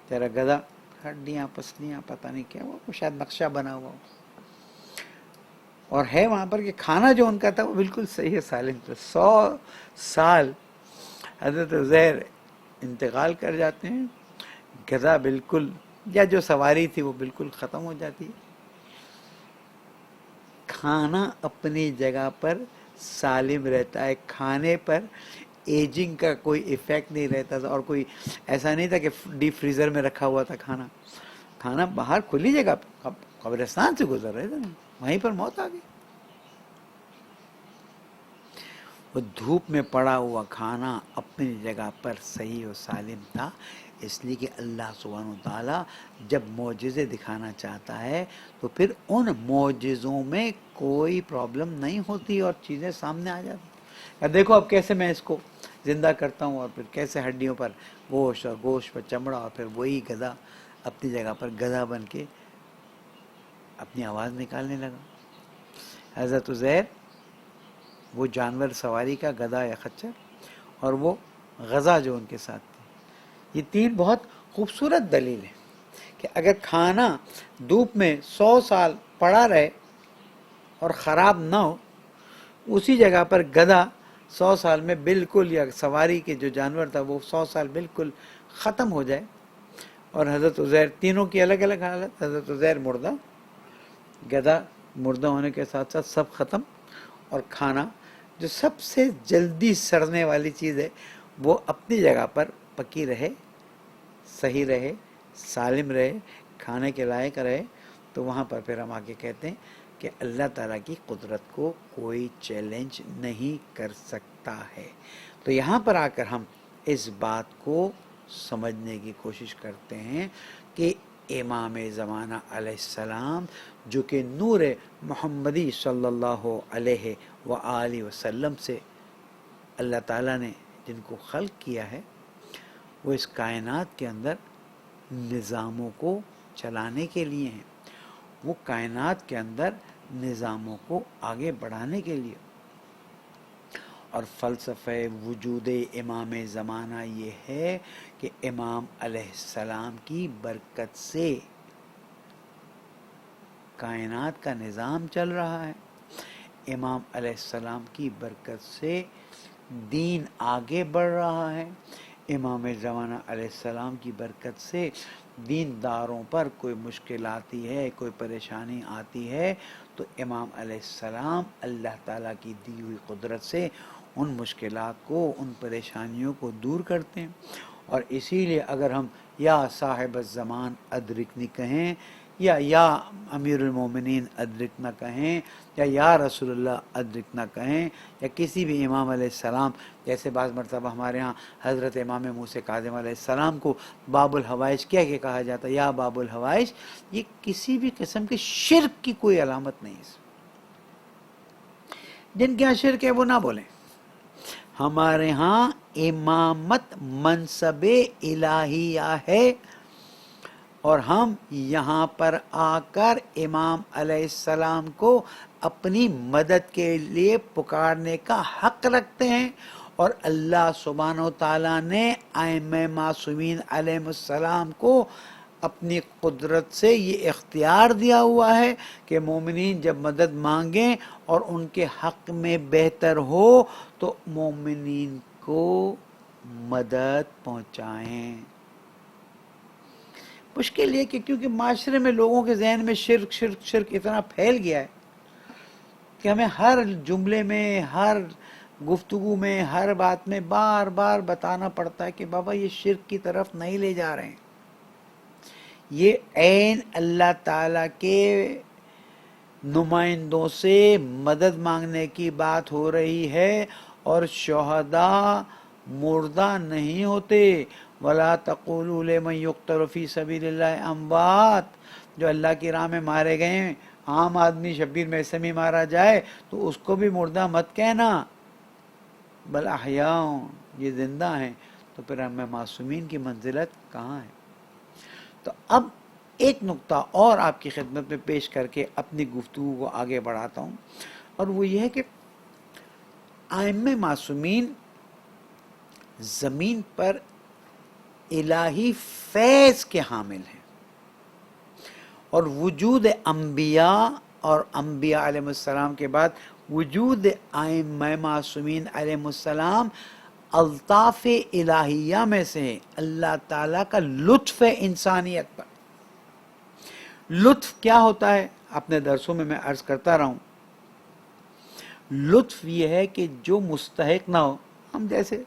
تیرا گدھا ہڈیاں پسلیاں پتہ نہیں کیا ہوا، شاید نقشہ بنا ہوا ہو. اور ہے وہاں پر کہ کھانا جو ان کا تھا وہ بالکل صحیح ہے، سالم تھا. 100 سال حضرت عزیر انتقال کر جاتے ہیں، گدھا بالکل، یا جو سواری تھی وہ بالکل ختم ہو جاتی ہے. کھانا اپنی جگہ پر سالم رہتا ہے، کھانے پر ایجنگ کا کوئی ایفیکٹ نہیں رہتا تھا، اور کوئی ایسا نہیں تھا کہ ڈیپ فریزر میں رکھا ہوا تھا کھانا. کھانا باہر کھلی جگہ پر، قبرستان سے گزر رہے تھے، وہیں پر موت آ گئی. وہ دھوپ میں پڑا ہوا کھانا اپنی جگہ پر صحیح و سالم تھا، اس لیے کہ اللہ سبحانہ وتعالیٰ جب معجزے دکھانا چاہتا ہے تو پھر ان معجزوں میں کوئی پرابلم نہیں ہوتی اور چیزیں سامنے آ جاتی. اب دیکھو اب کیسے میں اس کو زندہ کرتا ہوں، اور پھر کیسے ہڈیوں پر گوشت اور گوشت پر چمڑا، اور پھر وہی گدھا اپنی جگہ پر گدھا بن کے اپنی آواز نکالنے لگا. حضرت عزیر وہ جانور سواری کا گدھا یا خچر، اور وہ غزہ جو ان کے ساتھ تھی. یہ 3 بہت خوبصورت دلیل ہے کہ اگر کھانا دھوپ میں 100 سال پڑا رہے اور خراب نہ ہو، اسی جگہ پر گدھا 100 سال میں بالکل، یا سواری کے جو جانور تھا وہ 100 سال بالکل ختم ہو جائے. اور حضرت عزیر، تینوں کی الگ الگ حالت، حضرت عزیر مردہ، گدھا مردہ ہونے کے ساتھ ساتھ سب ختم، اور کھانا جو سب سے جلدی سڑنے والی چیز ہے وہ اپنی جگہ پر پکی رہے، صحیح رہے، سالم رہے، کھانے کے لائق رہے. تو وہاں پر پھر ہم آگے کہتے ہیں کہ اللہ تعالیٰ کی قدرت کو کوئی چیلنج نہیں کر سکتا ہے. تو یہاں پر آ کر ہم اس بات کو سمجھنے کی کوشش کرتے ہیں کہ امام زمانہ علیہ السلام جو کہ نور محمدی صلی اللہ علیہ وآلہ وسلم سے اللہ تعالیٰ نے جن کو خلق کیا ہے، وہ اس کائنات کے اندر نظاموں کو چلانے کے لیے ہیں، وہ کائنات کے اندر نظاموں کو آگے بڑھانے کے لیے. اور فلسفہ وجود امام زمانہ یہ ہے کہ امام علیہ السلام کی برکت سے کائنات کا نظام چل رہا ہے، امام علیہ السلام کی برکت سے دین آگے بڑھ رہا ہے، امام زمانہ علیہ السلام کی برکت سے دینداروں پر کوئی مشکل آتی ہے، کوئی پریشانی آتی ہے تو امام علیہ السلام اللہ تعالیٰ کی دی ہوئی قدرت سے ان مشکلات کو، ان پریشانیوں کو دور کرتے ہیں. اور اسی لیے اگر ہم یا صاحب الزمان ادرکنی کہیں، یا امیر المومنین ادرکنا کہیں، یا رسول اللہ ادرکنا کہیں، یا کسی بھی امام علیہ السلام، جیسے بعض مرتبہ ہمارے ہاں حضرت امام موسیٰ کاظم علیہ السلام کو باب الحوائج کیا کہ کہا جاتا ہے، یا باب الحوائج، یہ کسی بھی قسم کے شرک کی کوئی علامت نہیں ہے. جن کے یہاں شرک ہے وہ نہ بولیں. ہمارے ہاں امامت منصب الہیہ ہے، اور ہم یہاں پر آ کر امام علیہ السلام کو اپنی مدد کے لیے پکارنے کا حق رکھتے ہیں. اور اللہ سبحانہ و تعالیٰ نے ائمہ معصومین علیہ السلام کو اپنی قدرت سے یہ اختیار دیا ہوا ہے کہ مومنین جب مدد مانگیں اور ان کے حق میں بہتر ہو تو مومنین کو مدد پہنچائیں. مشکل یہ کہ کیونکہ معاشرے میں لوگوں کے ذہن میں شرک شرک شرک اتنا پھیل گیا ہے کہ ہمیں ہر جملے میں، ہر گفتگو میں، ہر بات میں بار بار بتانا پڑتا ہے کہ بابا یہ شرک کی طرف نہیں لے جا رہے ہیں، یہ عین اللہ تعالیٰ کے نمائندوں سے مدد مانگنے کی بات ہو رہی ہے، اور شہداء مردہ نہیں ہوتے۔ وَلَا تَقُولُوا لِمَن يُقْتَلُ فِي سَبِيلِ اللَّهِ اموات، جو اللہ کی راہ میں مارے گئے ہیں، عام آدمی شبیر میں سے بھی مارا جائے تو اس کو بھی مردہ مت کہنا، بل احیاء، یہ زندہ ہیں، تو پھر ہمیں معصومین کی منزلت کہاں ہے؟ تو اب ایک نقطہ اور آپ کی خدمت میں پیش کر کے اپنی گفتگو کو آگے بڑھاتا ہوں، اور وہ یہ ہے کہ ائمہ معصومین زمین پر الہی فیض کے حامل ہیں، اور وجود انبیاء اور انبیاء علیہ السلام کے بعد وجود ائمہ معصومین علیہ السلام الطاف الہیہ میں سے اللہ تعالیٰ کا لطف ہے انسانیت پر۔ لطف کیا ہوتا ہے؟ اپنے درسوں میں عرض کرتا رہا ہوں، لطف یہ ہے کہ جو مستحق نہ ہو، ہم جیسے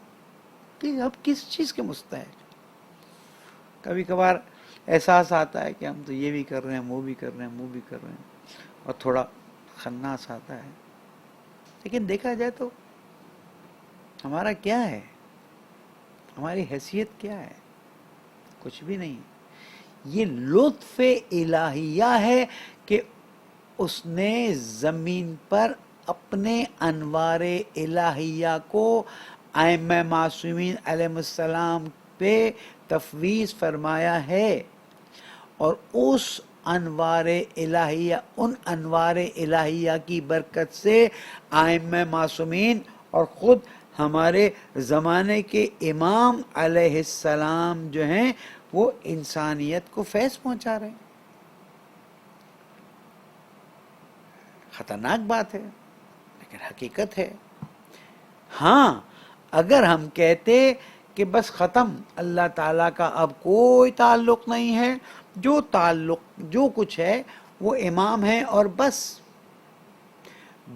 کہ اب کس چیز کے مستحق، کبھی کبھار احساس آتا ہے کہ ہم تو یہ بھی کر رہے ہیں، وہ بھی کر رہے ہیں، وہ بھی کر رہے ہیں، اور تھوڑا خناس آتا ہے، لیکن دیکھا جائے تو ہمارا کیا ہے، ہماری حیثیت کیا ہے؟ کچھ بھی نہیں۔ یہ لطف الہیہ ہے کہ اس نے زمین پر اپنے انوار الہیہ کو ائمہ معصومین علیہ السلام پہ تفویض فرمایا ہے، اور اس انوار الہیہ، ان انوار الہیہ کی برکت سے ائمہ معصومین اور خود ہمارے زمانے کے امام علیہ السلام جو ہیں وہ انسانیت کو فیض پہنچا رہے ہیں۔ خطرناک بات ہے لیکن حقیقت ہے۔ ہاں، اگر ہم کہتے کہ بس ختم، اللہ تعالیٰ کا اب کوئی تعلق نہیں ہے، جو تعلق جو کچھ ہے وہ امام ہے اور بس،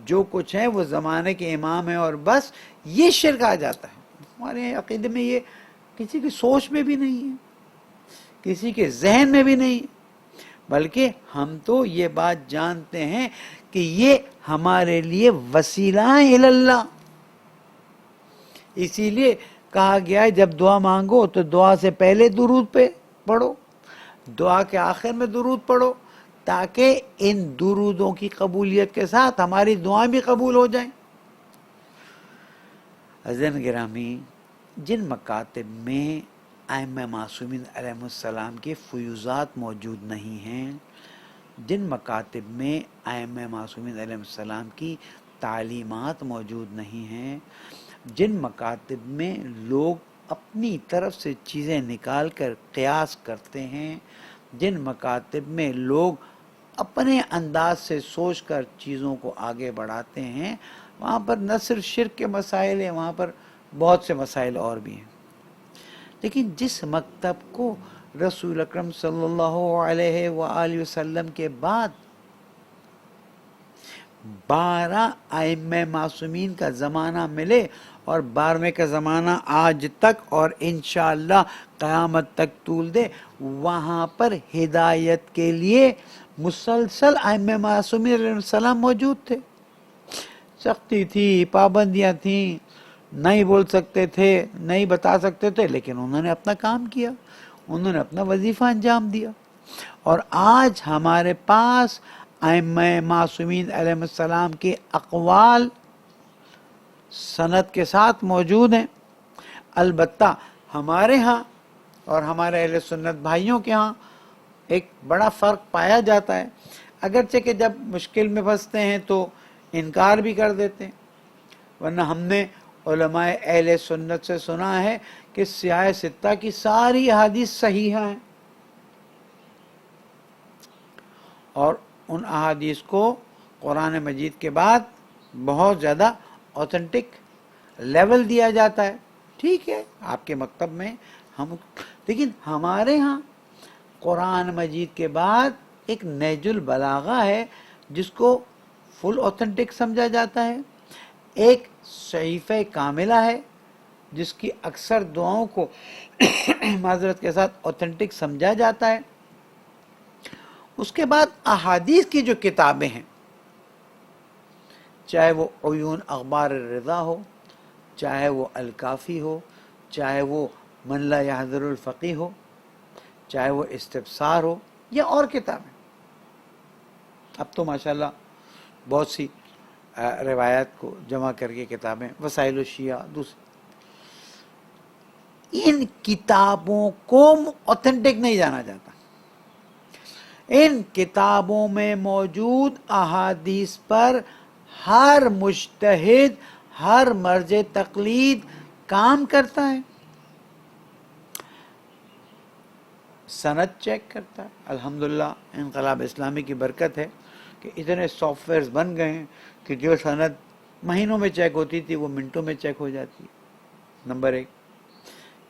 جو کچھ ہے وہ زمانے کے امام ہے اور بس، یہ شرک آ جاتا ہے۔ ہمارے عقیدے میں یہ کسی کی سوچ میں بھی نہیں ہے، کسی کے ذہن میں بھی نہیں، بلکہ ہم تو یہ بات جانتے ہیں کہ یہ ہمارے لیے وسیلہ ہیں اللہ۔ اسی لیے کہا گیا ہے جب دعا مانگو تو دعا سے پہلے درود پہ پڑھو، دعا کے آخر میں درود پڑھو، تاکہ ان درودوں کی قبولیت کے ساتھ ہماری دعائیں بھی قبول ہو جائیں۔ عزیزان گرامی، جن مکاتب میں ائمہ معصومین علیہ السلام کے فیوضات موجود نہیں ہیں، جن مکاتب میں ائمہ معصومین علیہ السلام کی تعلیمات موجود نہیں ہیں، جن مکاتب میں لوگ اپنی طرف سے چیزیں نکال کر قیاس کرتے ہیں، جن مکاتب میں لوگ اپنے انداز سے سوچ کر چیزوں کو آگے بڑھاتے ہیں، وہاں پر نہ صرف شرک کے مسائل ہیں، وہاں پر بہت سے مسائل اور بھی ہیں۔ لیکن جس مکتب کو رسول اکرم صلی اللہ علیہ وآلہ وسلم کے بعد 12 ائمہ معصومین کا زمانہ ملے، اور 12ویں کا زمانہ آج تک اور انشاءاللہ قیامت تک طول دے، وہاں پر ہدایت کے لیے مسلسل ائمہ معصومین علیہ السلام موجود تھے۔ سختی تھی، پابندیاں تھیں، نہیں بول سکتے تھے، نہیں بتا سکتے تھے، لیکن انہوں نے اپنا کام کیا، انہوں نے اپنا وظیفہ انجام دیا، اور آج ہمارے پاس ائمہ معصومین علیہ السلام کے اقوال سند کے ساتھ موجود ہیں۔ البتہ ہمارے ہاں اور ہمارے اہل سنت بھائیوں کے ہاں ایک بڑا فرق پایا جاتا ہے، اگرچہ کہ جب مشکل میں پھنستے ہیں تو انکار بھی کر دیتے ہیں، ورنہ ہم نے علماء اہل سنت سے سنا ہے کہ سیاہ ستہ کی ساری احادیث صحیحہ ہیں، اور ان احادیث کو قرآن مجید کے بعد بہت زیادہ اوتھنٹک لیول دیا جاتا ہے۔ ٹھیک ہے، آپ کے مکتب میں ہم، لیکن ہمارے ہاں قرآن مجید کے بعد ایک نہج البلاغہ ہے جس کو فل اوتھنٹک سمجھا جاتا ہے، ایک صحیفہ کاملہ ہے جس کی اکثر دعاؤں کو معذرت کے ساتھ اوتھنٹک سمجھا جاتا ہے، اس کے بعد احادیث کی جو کتابیں ہیں، چاہے وہ عیون اخبار الرضا ہو، چاہے وہ الکافی ہو، چاہے وہ من لا یحضر الفقیہ ہو، چاہے وہ استبصار ہو یا اور کتابیں. اب تو ماشاءاللہ بہت سی روایات کو جمع کر کے کتابیں، وسائل الشیعہ دوسری، ان کتابوں کو اوتھنٹک نہیں جانا جاتا. ان کتابوں میں موجود احادیث پر ہر مجتہد، ہر مرجع تقلید کام کرتا ہے، سند چیک کرتا ہے. الحمدللہ انقلاب اسلامی کی برکت ہے کہ اتنے سافٹ ویئرز بن گئے ہیں کہ جو سند مہینوں میں چیک ہوتی تھی وہ منٹوں میں چیک ہو جاتی ہے. نمبر ایک.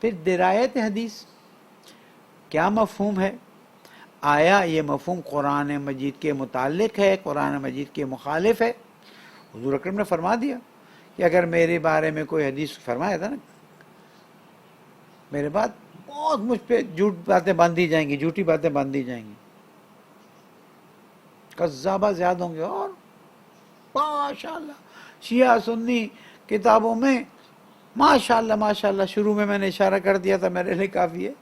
پھر درایت حدیث کیا مفہوم ہے؟ آیا یہ مفہوم قرآن مجید کے متعلق ہے، قرآن مجید کے مخالف ہے؟ حضور اکرم نے فرما دیا کہ اگر میرے بارے میں کوئی حدیث، فرمایا تھا نا، میرے بعد بہت مجھ پہ جھوٹ باتیں باندھی جائیں گی، جھوٹی باتیں باندھی جائیں گی، کذابہ زیادہ ہوں گے. اور ماشاءاللہ شیعہ سنی کتابوں میں ماشاءاللہ ماشاءاللہ، شروع میں نے اشارہ کر دیا تھا، میرے لیے کافی ہے،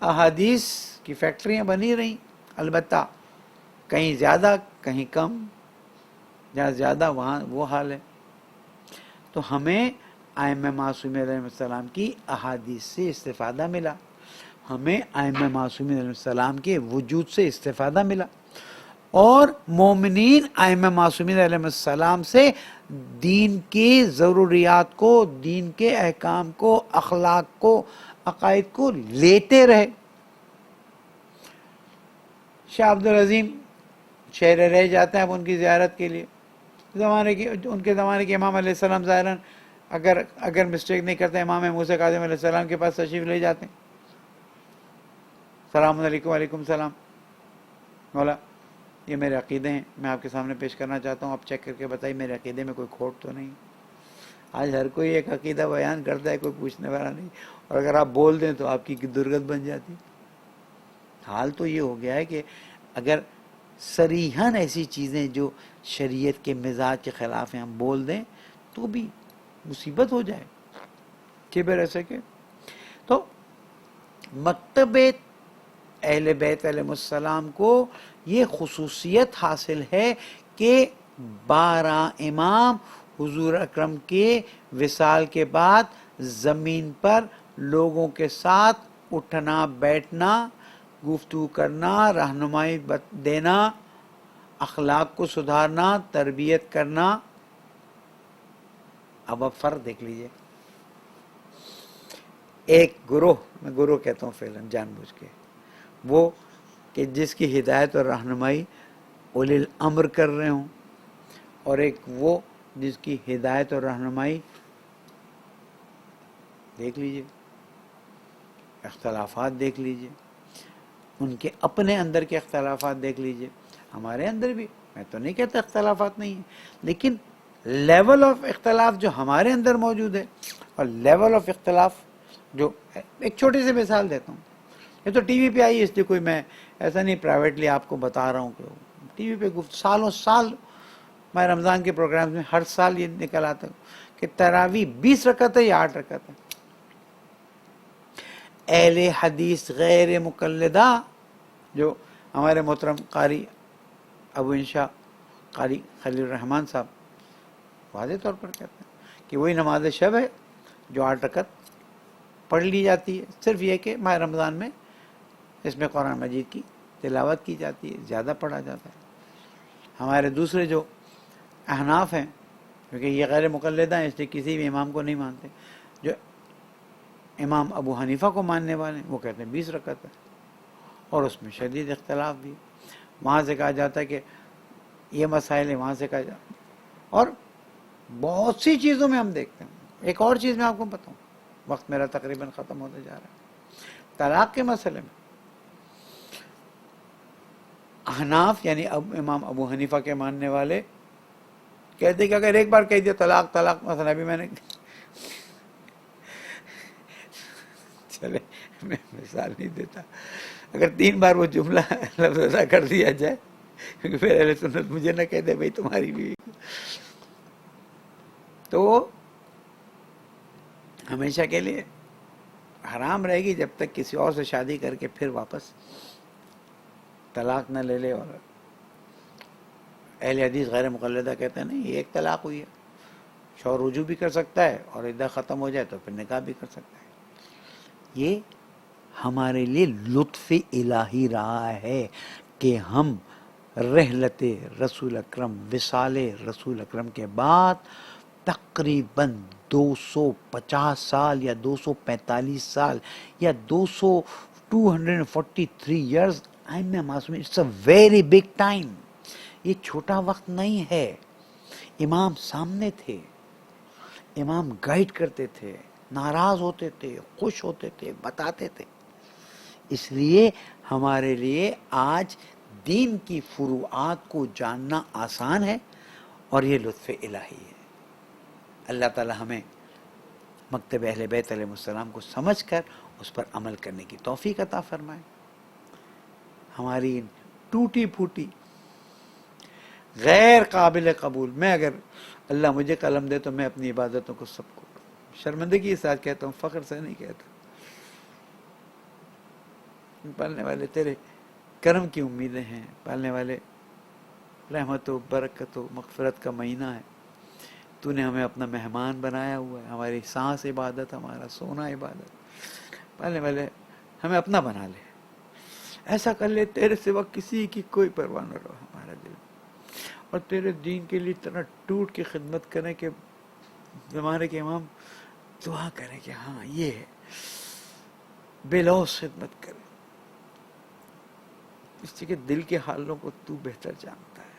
احادیث کی فیکٹریاں بنی رہیں. البتہ کہیں زیادہ کہیں کم، جہاں زیادہ وہاں وہ حال ہے. تو ہمیں ائمہ معصومین علیہ السلام کی احادیث سے استفادہ ملا، ہمیں ائمہ معصومین علیہ السلام کے وجود سے استفادہ ملا، اور مومنین ائمہ معصومین علیہ السلام سے دین کی ضروریات کو، دین کے احکام کو، اخلاق کو، عقائد کو لیتے رہے. شاہ عبدالعظیم شہر رہ جاتے ہیں اب ان کی زیارت کے لیے، ان کے زمانے کے امام علیہ السلام ظاہراً اگر مسٹیک نہیں کرتے امام موسیٰ کاظم علیہ السلام کے پاس تشریف لے جاتے ہیں. السلام علیکم. وعلیکم السلام. مولا یہ میرے عقیدے ہیں، میں آپ کے سامنے پیش کرنا چاہتا ہوں، آپ چیک کر کے بتائیے میرے عقیدے میں کوئی کھوٹ تو نہیں. آج ہر کوئی ایک عقیدہ بیان کرتا ہے، کوئی پوچھنے والا نہیں، اور اگر آپ بول دیں تو آپ کی درگت بن جاتی. حال تو یہ ہو گیا ہے کہ اگر صریحاً ایسی چیزیں جو شریعت کے مزاج کے خلاف ہیں ہم بول دیں تو بھی مصیبت ہو جائے. کبر ایسے کہ تو مکتب اہل بیت علیہ السلام کو یہ خصوصیت حاصل ہے کہ 12 امام حضور اکرم کے وصال کے بعد زمین پر لوگوں کے ساتھ اٹھنا بیٹھنا، گفتگو کرنا، رہنمائی دینا، اخلاق کو سدھارنا، تربیت کرنا. اب آپ فرق دیکھ لیجئے. ایک گروہ، میں گروہ کہتا ہوں فعلاً جان بوجھ کے، وہ کہ جس کی ہدایت اور رہنمائی اولی الامر کر رہے ہوں، اور ایک وہ جس کی ہدایت اور رہنمائی، دیکھ لیجئے اختلافات، دیکھ لیجئے ان کے اپنے اندر کے اختلافات، دیکھ لیجئے ہمارے اندر بھی. میں تو نہیں کہتا اختلافات نہیں ہیں، لیکن لیول آف اختلاف جو ہمارے اندر موجود ہے اور لیول آف اختلاف جو، ایک چھوٹی سی مثال دیتا ہوں. یہ تو ٹی وی پہ آئی، اس لیے کوئی میں ایسا نہیں پرائیویٹلی آپ کو بتا رہا ہوں کہ ٹی وی پہ سالوں سال میں رمضان کے پروگرامز میں ہر سال یہ نکل آتا کہ تراویح 20 رکعت ہے یا 8 رکعت ہے. اہل حدیث غیر مقلدہ جو ہمارے محترم قاری ابو انشاء قاری خلیل الرحمن صاحب واضح طور پر کہتے ہیں کہ وہی نماز شب ہے جو 8 رکعت پڑھ لی جاتی ہے. صرف یہ کہ ماہ رمضان میں اس میں قرآن مجید کی تلاوت کی جاتی ہے، زیادہ پڑھا جاتا ہے. ہمارے دوسرے جو احناف ہیں، کیونکہ یہ غیر مقلدہ ہیں اس لیے کسی بھی امام کو نہیں مانتے، جو امام ابو حنیفہ کو ماننے والے ہیں وہ کہتے ہیں 20 رکعت ہے، اور اس میں شدید اختلاف بھی. وہاں سے کہا جاتا ہے کہ یہ مسائل ہے، وہاں سے کہا جاتا ہے. اور بہت سی چیزوں میں ہم دیکھتے ہیں. ایک اور چیز میں آپ کو بتاؤں، وقت میرا تقریباً ختم ہوتے جا رہا ہے. طلاق کے مسئلے میں احناف یعنی امام ابو حنیفہ کے ماننے والے کہتے کہ اگر ایک بار کہہ دیا طلاق طلاق، مثلا ابھی میں نے چلے میں مثال نہیں دیتا، اگر 3 بار وہ جملہ لفظ ادا کر دیا جائے، کیونکہ پھر اہل سنت مجھے نہ کہہ دے بھائی تمہاری بیوی، تو وہ ہمیشہ کے لیے حرام رہے گی جب تک کسی اور سے شادی کر کے پھر واپس طلاق نہ لے لے. اور اہل حدیث غیر مقلدہ کہتے ہیں نہیں، یہ ایک طلاق ہوئی ہے، شوہر رجوع بھی کر سکتا ہے اور عدہ ختم ہو جائے تو پھر نکاح بھی کر سکتا ہے. یہ ہمارے لیے لطف الہی رہا ہے کہ ہم رحلت رسول اکرم، وصال رسول اکرم کے بعد تقریباً 250 سال یا 245 سال یا 243 ایئرز ائمہ معصومین. It's a very big time. یہ چھوٹا وقت نہیں ہے. امام سامنے تھے، امام گائیڈ کرتے تھے، ناراض ہوتے تھے، خوش ہوتے تھے، بتاتے تھے. اس لیے ہمارے لیے آج دین کی فروعات کو جاننا آسان ہے اور یہ لطف الہی ہے. اللہ تعالی ہمیں مکتب اہل بیت علیہ السلام کو سمجھ کر اس پر عمل کرنے کی توفیق عطا فرمائے. ہماری ٹوٹی پھوٹی غیر قابل قبول، میں اگر اللہ مجھے قلم دے تو میں اپنی عبادتوں کو سب کو شرمندگی کے ساتھ کہتا ہوں، فخر سے نہیں کہتا. پالنے والے تیرے کرم کی امیدیں ہیں، پالنے والے رحمت و برکت و مغفرت کا مہینہ ہے. تو نے ہمیں اپنا مہمان بنایا ہوا ہے، ہماری سانس عبادت، ہمارا سونا عبادت. پالنے والے ہمیں اپنا بنا لے، ایسا کر لے تیرے سوا کسی کی کوئی پرواہ نہ رہو ہمارا دل، اور تیرے دین کے لیے اتنا ٹوٹ کے خدمت کریں کہ زمانے کے امام دعا کریں کہ ہاں یہ ہے، بے لوث خدمت کرے. اس لیے کہ دل کے حالوں کو تو بہتر جانتا ہے.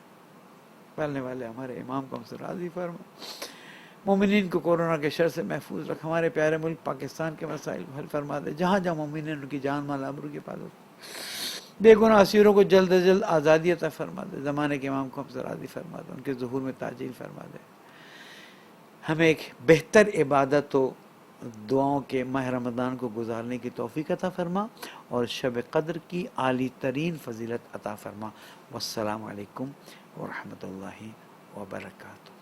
پالنے والے ہمارے امام کو ہم سے راضی فرما، مومنین کو کورونا کے شر سے محفوظ رکھ، ہمارے پیارے ملک پاکستان کے مسائل کو حل فرما دے، جہاں جہاں مومنین ان کی جان مال آبرو کی حفاظت، بے گناہ اسیروں کو جلد از جلد آزادی عطا فرما دے. زمانے کے امام کو ہم سے راضی فرما دے، ان کے ظہور میں تعجیل فرما دے. ہمیں ایک بہتر عبادت و دعاؤں کے ماہ رمضان کو گزارنے کی توفیق عطا فرما اور شب قدر کی عالی ترین فضیلت عطا فرما. والسلام علیکم ورحمۃ اللہ وبرکاتہ.